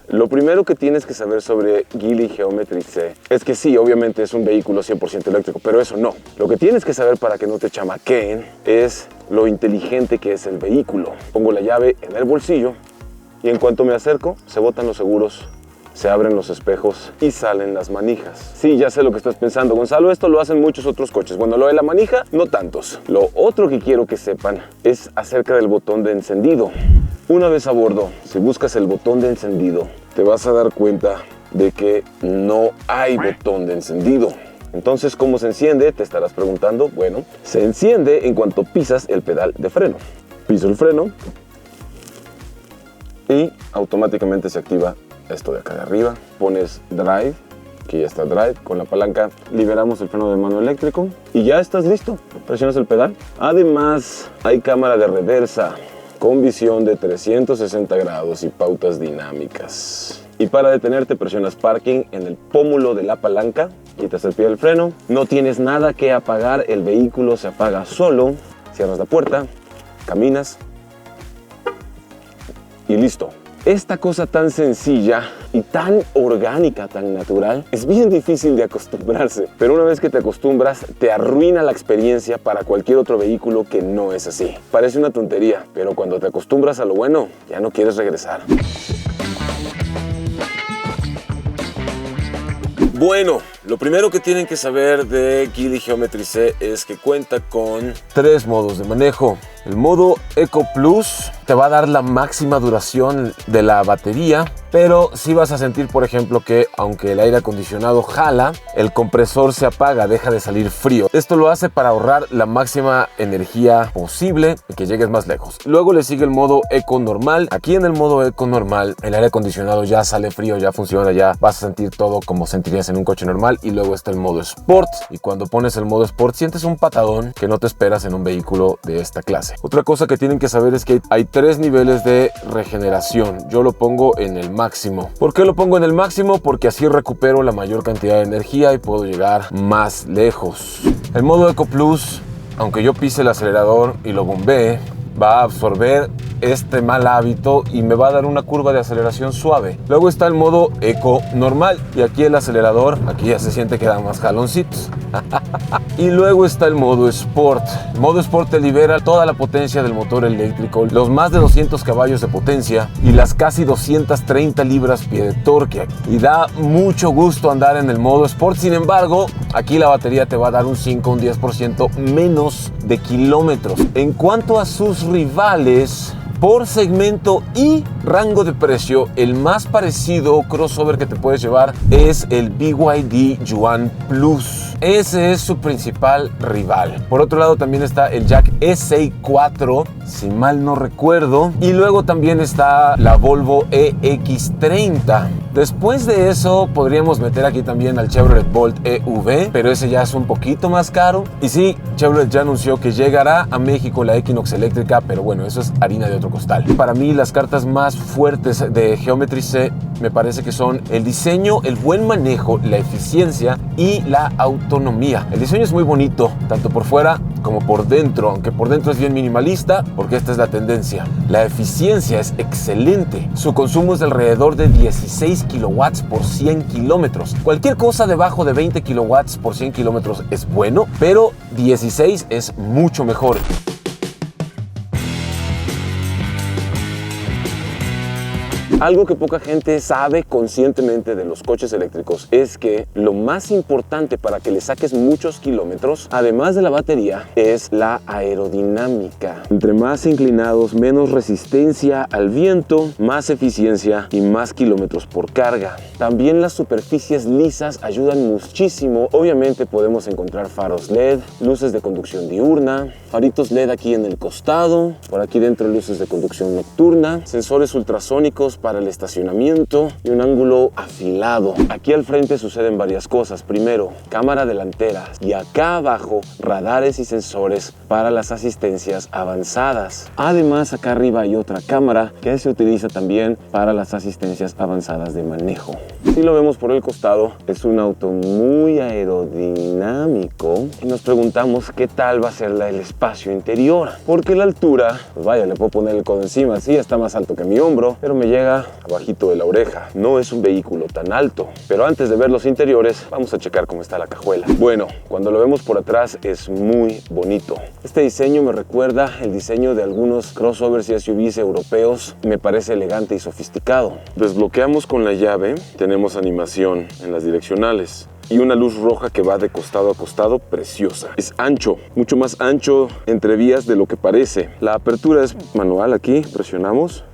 Lo primero que tienes que saber sobre Geely Geometry C es que sí, obviamente es un vehículo 100% eléctrico, pero eso no. Lo que tienes que saber para que no te chamaqueen es lo inteligente que es el vehículo. Pongo la llave en el bolsillo y en cuanto me acerco, se botan los seguros, se abren los espejos y salen las manijas. Sí, ya sé lo que estás pensando, Gonzalo, esto lo hacen muchos otros coches. Bueno, lo de la manija, no tantos. Lo otro que quiero que sepan es acerca del botón de encendido. Una vez a bordo, si buscas el botón de encendido, te vas a dar cuenta de que no hay botón de encendido. Entonces, ¿cómo se enciende? Te estarás preguntando. Bueno, se enciende en cuanto pisas el pedal de freno. Piso el freno y automáticamente se activa esto de acá de arriba. Pones drive, aquí ya está drive, con la palanca liberamos el freno de mano eléctrico y ya estás listo. Presionas el pedal. Además, hay cámara de reversa con visión de 360 grados y pautas dinámicas. Y para detenerte presionas parking en el pómulo de la palanca, quitas el pie del freno, no tienes nada que apagar, el vehículo se apaga solo, cierras la puerta, caminas y listo. Esta cosa tan sencilla y tan orgánica, tan natural, es bien difícil de acostumbrarse. Pero una vez que te acostumbras, te arruina la experiencia para cualquier otro vehículo que no es así. Parece una tontería, pero cuando te acostumbras a lo bueno, ya no quieres regresar. Bueno, lo primero que tienen que saber de Geely Geometry C es que cuenta con 3 modos de manejo. El modo Eco Plus te va a dar la máxima duración de la batería, pero sí vas a sentir, por ejemplo, que aunque el aire acondicionado jala, el compresor se apaga, deja de salir frío. Esto lo hace para ahorrar la máxima energía posible y que llegues más lejos. Luego le sigue el modo Eco Normal. Aquí en el modo Eco Normal, el aire acondicionado ya sale frío, ya funciona, ya vas a sentir todo como sentirías en un coche normal. Y luego está el modo Sport. Y cuando pones el modo Sport, sientes un patadón que no te esperas en un vehículo de esta clase. Otra cosa que tienen que saber es que hay 3 niveles de regeneración. Yo lo pongo en el máximo. ¿Por qué lo pongo en el máximo? Porque así recupero la mayor cantidad de energía y puedo llegar más lejos. El modo Eco Plus, aunque yo pise el acelerador y lo bombee, va a absorber este mal hábito y me va a dar una curva de aceleración suave. Luego está el modo Eco Normal y aquí el acelerador, aquí ya se siente que da más jaloncitos. Y luego está el modo Sport. El modo Sport te libera toda la potencia del motor eléctrico, los más de 200 caballos de potencia y las casi 230 libras-pie de torque. Y da mucho gusto andar en el modo Sport. Sin embargo, aquí la batería te va a dar un 5 o un 10% menos de kilómetros. En cuanto a sus rivales, por segmento y rango de precio, el más parecido crossover que te puedes llevar es el BYD Yuan Plus. Ese es su principal rival. Por otro lado también está el Jack SI4, si mal no recuerdo. Y luego también está la Volvo EX30. Después de eso podríamos meter aquí también al Chevrolet Bolt EV, pero ese ya es un poquito más caro. Y sí, Chevrolet ya anunció que llegará a México la Equinox eléctrica, pero bueno, eso es harina de otro costal. Para mí las cartas más fuertes de Geometry C me parece que son el diseño, el buen manejo, la eficiencia y la autonomía. El diseño es muy bonito, tanto por fuera como por dentro, aunque por dentro es bien minimalista, porque esta es la tendencia. La eficiencia es excelente. Su consumo es de alrededor de 16 kilowatts por 100 kilómetros. Cualquier cosa debajo de 20 kilowatts por 100 kilómetros es bueno, pero 16 es mucho mejor. Algo que poca gente sabe conscientemente de los coches eléctricos es que lo más importante para que le saques muchos kilómetros, además de la batería, es la aerodinámica. Entre más inclinados, menos resistencia al viento, más eficiencia y más kilómetros por carga. También las superficies lisas ayudan muchísimo. Obviamente podemos encontrar faros LED, luces de conducción diurna, faritos LED aquí en el costado, por aquí dentro luces de conducción nocturna, sensores ultrasónicos para el estacionamiento y un ángulo afilado. Aquí al frente suceden varias cosas. Primero, cámara delantera y acá abajo radares y sensores para las asistencias avanzadas. Además, acá arriba hay otra cámara que se utiliza también para las asistencias avanzadas de manejo. Si lo vemos por el costado, es un auto muy aerodinámico y nos preguntamos qué tal va a ser el espacio interior, porque la altura, pues vaya, le puedo poner el codo encima, sí, está más alto que mi hombro, pero me llega abajito de la oreja. No es un vehículo tan alto, pero antes de ver los interiores, vamos a checar cómo está la cajuela. Bueno, cuando lo vemos por atrás es muy bonito. Este diseño me recuerda el diseño de algunos crossovers y SUVs europeos, me parece elegante y sofisticado. Desbloqueamos con la llave, tenemos animación en las direccionales y una luz roja que va de costado a costado, preciosa. Es ancho, mucho más ancho entre vías de lo que parece. La apertura es manual, aquí presionamos.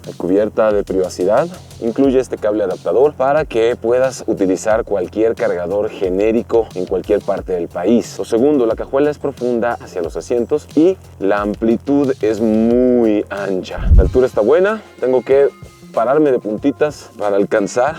La cubierta de privacidad incluye este cable adaptador para que puedas utilizar cualquier cargador genérico en cualquier parte del país. Lo segundo, la cajuela es profunda hacia los asientos y la amplitud es muy ancha. La altura está buena, tengo que pararme de puntitas para alcanzar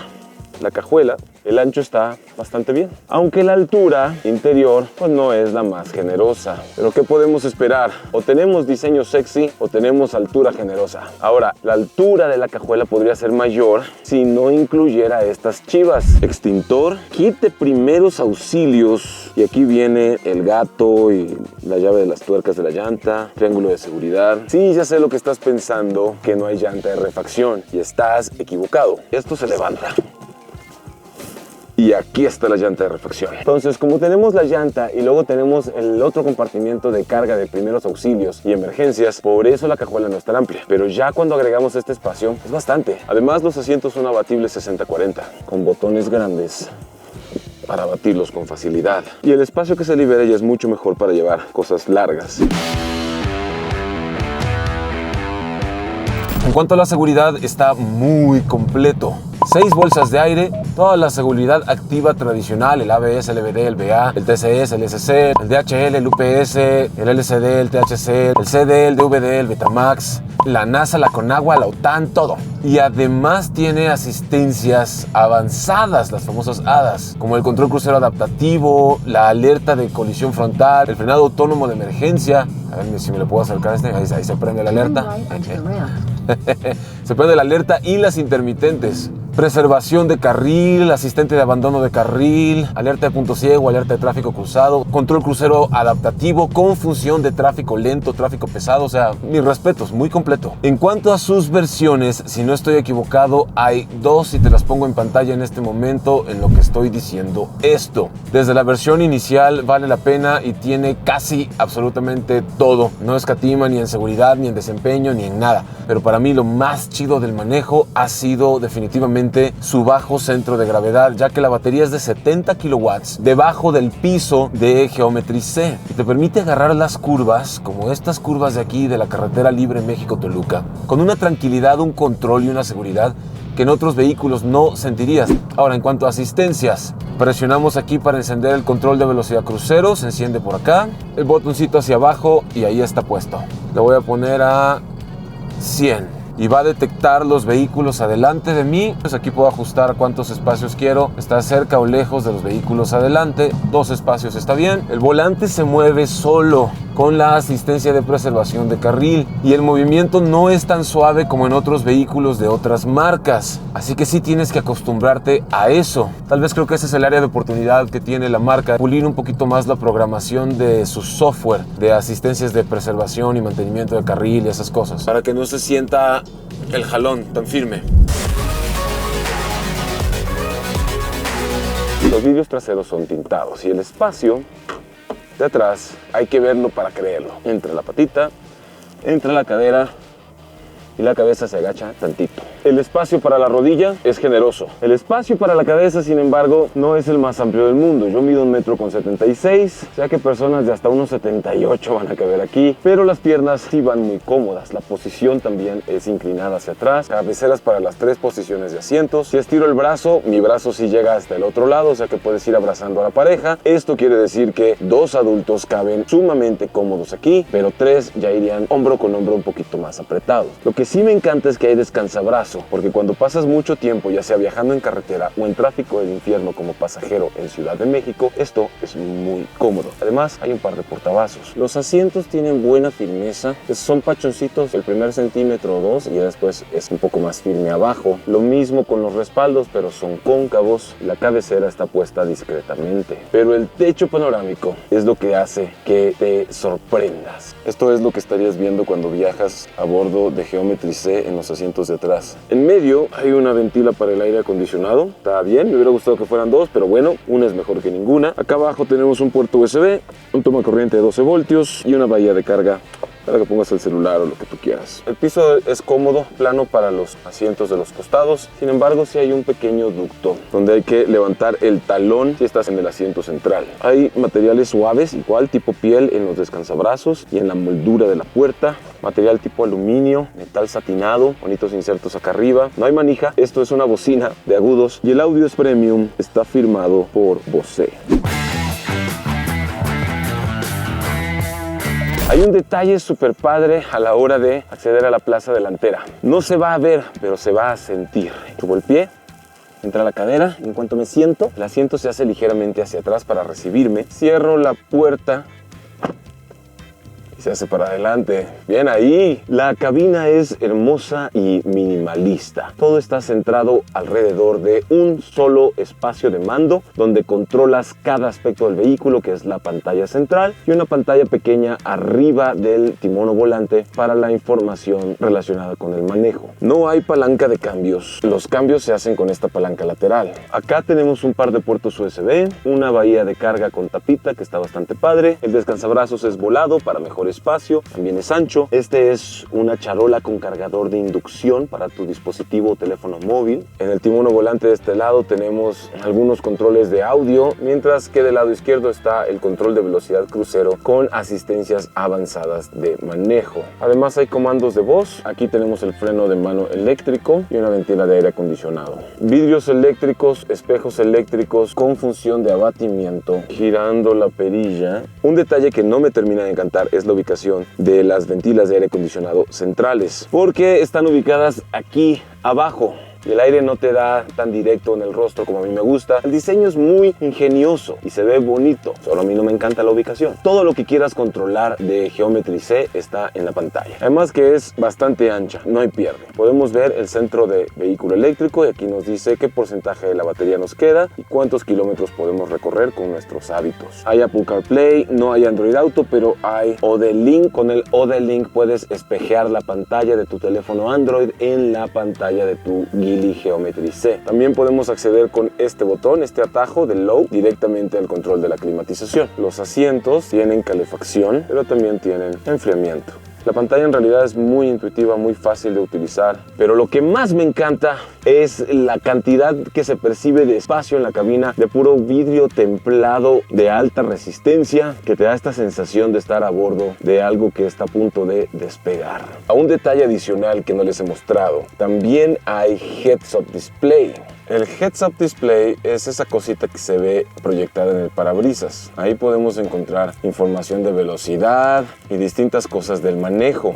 la cajuela. El ancho está bastante bien, aunque la altura interior pues no es la más generosa. Pero ¿qué podemos esperar? O tenemos diseño sexy o tenemos altura generosa. Ahora, la altura de la cajuela podría ser mayor si no incluyera estas chivas. Extintor, kit de primeros auxilios, y aquí viene el gato y la llave de las tuercas de la llanta, triángulo de seguridad. Sí, ya sé lo que estás pensando, que no hay llanta de refacción, y estás equivocado. Esto se levanta. Y aquí está la llanta de refacción. Entonces, como tenemos la llanta y luego tenemos el otro compartimiento de carga de primeros auxilios y emergencias, por eso la cajuela no es tan amplia. Pero ya cuando agregamos este espacio, es bastante. Además, los asientos son abatibles 60-40, con botones grandes para abatirlos con facilidad. Y el espacio que se libera ya es mucho mejor para llevar cosas largas. En cuanto a la seguridad, está muy completo. 6 bolsas de aire, toda la seguridad activa tradicional, el ABS, el EBD, el BA, el TCS, el SC, el DHL, el UPS, el LCD, el THC, el CD, el DVD, el Betamax, la NASA, la Conagua, la OTAN, todo. Y además tiene asistencias avanzadas, las famosas ADAS, como el control crucero adaptativo, la alerta de colisión frontal, el frenado autónomo de emergencia. A ver si me lo puedo acercar a este, ahí se prende la alerta. Se prende la alerta y las intermitentes. Preservación de carril, asistente de abandono de carril, alerta de punto ciego, alerta de tráfico cruzado, control crucero adaptativo con función de tráfico lento, tráfico pesado, o sea, mis respetos, muy completo. En cuanto a sus versiones, si no estoy equivocado, hay 2 y te las pongo en pantalla en este momento en lo que estoy diciendo esto. Desde la versión inicial vale la pena y tiene casi absolutamente todo. No escatima ni en seguridad, ni en desempeño, ni en nada. Pero para mí lo más chido del manejo ha sido definitivamente su bajo centro de gravedad, ya que la batería es de 70 kilowatts debajo del piso de Geometry C y te permite agarrar las curvas, como estas curvas de aquí de la carretera libre México-Toluca, con una tranquilidad, un control y una seguridad que en otros vehículos no sentirías. Ahora, en cuanto a asistencias, presionamos aquí para encender el control de velocidad crucero, se enciende por acá, el botoncito hacia abajo y ahí está puesto. Le voy a poner a 100. Y va a detectar los vehículos adelante de mí. Pues aquí puedo ajustar cuántos espacios quiero. Está cerca o lejos de los vehículos adelante. 2 espacios está bien. El volante se mueve solo con la asistencia de preservación de carril. Y el movimiento no es tan suave como en otros vehículos de otras marcas. Así que sí tienes que acostumbrarte a eso. Tal vez creo que ese es el área de oportunidad que tiene la marca. Pulir un poquito más la programación de su software, de asistencias de preservación y mantenimiento de carril y esas cosas, para que no se sienta el jalón tan firme. Los vidrios traseros son tintados y el espacio de atrás hay que verlo para creerlo. Entra la patita, entra la cadera y la cabeza se agacha tantito. El espacio para la rodilla es generoso. El espacio para la cabeza, sin embargo, no es el más amplio del mundo. Yo mido 1,76 m, o sea que personas de hasta 1,78 m van a caber aquí, pero las piernas sí van muy cómodas. La posición también es inclinada hacia atrás, cabeceras para las 3 posiciones de asientos. Si estiro el brazo, mi brazo sí llega hasta el otro lado, o sea que puedes ir abrazando a la pareja. Esto quiere decir que 2 adultos caben sumamente cómodos aquí, pero 3 ya irían hombro con hombro un poquito más apretados. Lo que que sí me encanta es que hay descansabrazo, porque cuando pasas mucho tiempo, ya sea viajando en carretera o en tráfico del infierno como pasajero en Ciudad de México, esto es muy cómodo. Además, hay un par de portavasos. Los asientos tienen buena firmeza, son pachoncitos el primer centímetro o dos y ya después es un poco más firme abajo. Lo mismo con los respaldos, pero son cóncavos. La cabecera está puesta discretamente, pero el techo panorámico es lo que hace que te sorprendas. Esto es lo que estarías viendo cuando viajas a bordo de Geometry C en los asientos de atrás. En medio hay una ventila para el aire acondicionado. Está bien, me hubiera gustado que fueran dos, pero bueno, una es mejor que ninguna. Acá abajo tenemos un puerto USB, un toma corriente de 12 voltios y una bahía de carga para que pongas el celular o lo que tú quieras. El piso es cómodo, plano para los asientos de los costados. Sin embargo, sí hay un pequeño ducto donde hay que levantar el talón si estás en el asiento central. Hay materiales suaves, igual tipo piel en los descansabrazos y en la moldura de la puerta. Material tipo aluminio, metal satinado, bonitos insertos acá arriba. No hay manija, esto es una bocina de agudos y el audio es premium, está firmado por Bose. Hay un detalle súper padre a la hora de acceder a la plaza delantera. No se va a ver, pero se va a sentir. Subo el pie, entra la cadera. En cuanto me siento, el asiento se hace ligeramente hacia atrás para recibirme. Cierro la puerta y se hace para adelante. Bien ahí. La cabina es hermosa y minimalista. Todo está centrado alrededor de un solo espacio de mando donde controlas cada aspecto del vehículo, que es la pantalla central y una pantalla pequeña arriba del timón o volante para la información relacionada con el manejo. No hay palanca de cambios. Los cambios se hacen con esta palanca lateral. Acá tenemos un par de puertos USB, una bahía de carga con tapita que está bastante padre. El descansabrazos es volado para mejor espacio, también es ancho. Este es una charola con cargador de inducción para tu dispositivo o teléfono móvil. En el timón o volante de este lado tenemos algunos controles de audio, mientras que del lado izquierdo está el control de velocidad crucero con asistencias avanzadas de manejo. Además hay comandos de voz. Aquí tenemos el freno de mano eléctrico y una ventila de aire acondicionado. Vidrios eléctricos, espejos eléctricos con función de abatimiento, girando la perilla. Un detalle que no me termina de encantar es la ubicación de las ventilas de aire acondicionado centrales, porque están ubicadas aquí abajo y el aire no te da tan directo en el rostro como a mí me gusta. El diseño es muy ingenioso y se ve bonito, solo a mí no me encanta la ubicación. Todo lo que quieras controlar de Geometry C está en la pantalla. Además que es bastante ancha, no hay pierde. Podemos ver el centro de vehículo eléctrico y aquí nos dice qué porcentaje de la batería nos queda y cuántos kilómetros podemos recorrer con nuestros hábitos. Hay Apple CarPlay, no hay Android Auto, pero hay OD Link. Con el OD Link puedes espejear la pantalla de tu teléfono Android en la pantalla de tu Geely Geometry C. También podemos acceder con este botón, este atajo de Low, directamente al control de la climatización. Los asientos tienen calefacción, pero también tienen enfriamiento. La pantalla en realidad es muy intuitiva, muy fácil de utilizar, pero lo que más me encanta es la cantidad que se percibe de espacio en la cabina, de puro vidrio templado de alta resistencia, que te da esta sensación de estar a bordo de algo que está a punto de despegar. A un detalle adicional que no les he mostrado, también hay Heads-Up Display. El Heads-Up Display es esa cosita que se ve proyectada en el parabrisas. Ahí podemos encontrar información de velocidad y distintas cosas del manejo.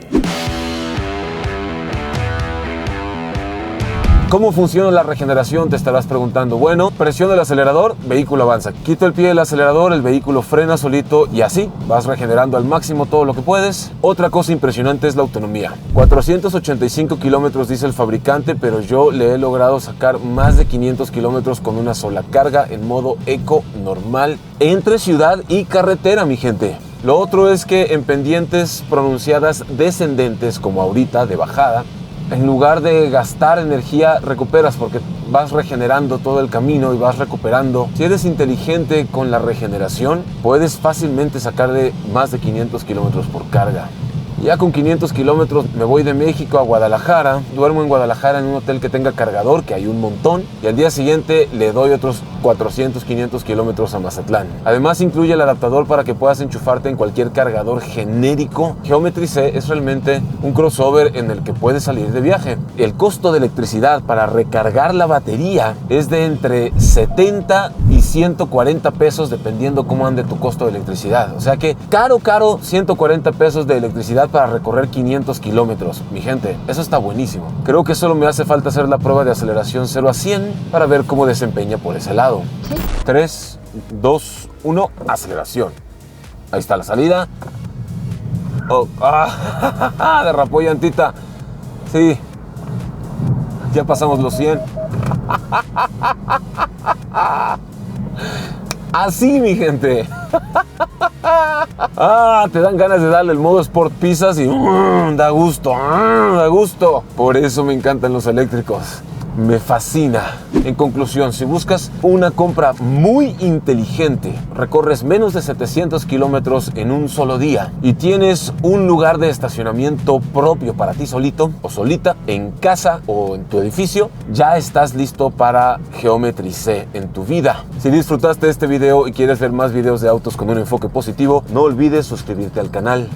¿Cómo funciona la regeneración? Te estarás preguntando. Bueno, presiono el acelerador, vehículo avanza. Quito el pie del acelerador, el vehículo frena solito y así vas regenerando al máximo todo lo que puedes. Otra cosa impresionante es la autonomía. 485 kilómetros dice el fabricante, pero yo le he logrado sacar más de 500 kilómetros con una sola carga en modo eco normal entre ciudad y carretera, mi gente. Lo otro es que en pendientes pronunciadas descendentes, como ahorita de bajada, en lugar de gastar energía, recuperas porque vas regenerando todo el camino y vas recuperando. Si eres inteligente con la regeneración, puedes fácilmente sacar de más de 500 kilómetros por carga. Ya con 500 kilómetros me voy de México a Guadalajara, duermo en Guadalajara en un hotel que tenga cargador, que hay un montón, y al día siguiente le doy otros 400, 500 kilómetros a Mazatlán. Además incluye el adaptador para que puedas enchufarte en cualquier cargador genérico. Geometry C es realmente un crossover en el que puedes salir de viaje. El costo de electricidad para recargar la batería es de entre 70 y 140 pesos dependiendo cómo ande tu costo de electricidad. O sea que caro, 140 pesos de electricidad para recorrer 500 kilómetros. Mi gente, eso está buenísimo. Creo que solo me hace falta hacer la prueba de aceleración 0 a 100 para ver cómo desempeña por ese lado. 3, 2, 1, aceleración. Ahí está la salida. Oh, derrapó llantita. Sí, ya pasamos los 100. Así, mi gente. Te dan ganas de darle el modo Sport Pisas y da gusto, da gusto. Por eso me encantan los eléctricos. Me fascina. En conclusión, si buscas una compra muy inteligente, recorres menos de 700 kilómetros en un solo día y tienes un lugar de estacionamiento propio para ti solito o solita, en casa o en tu edificio, ya estás listo para Geometry C en tu vida. Si disfrutaste de este video y quieres ver más videos de autos con un enfoque positivo, no olvides suscribirte al canal.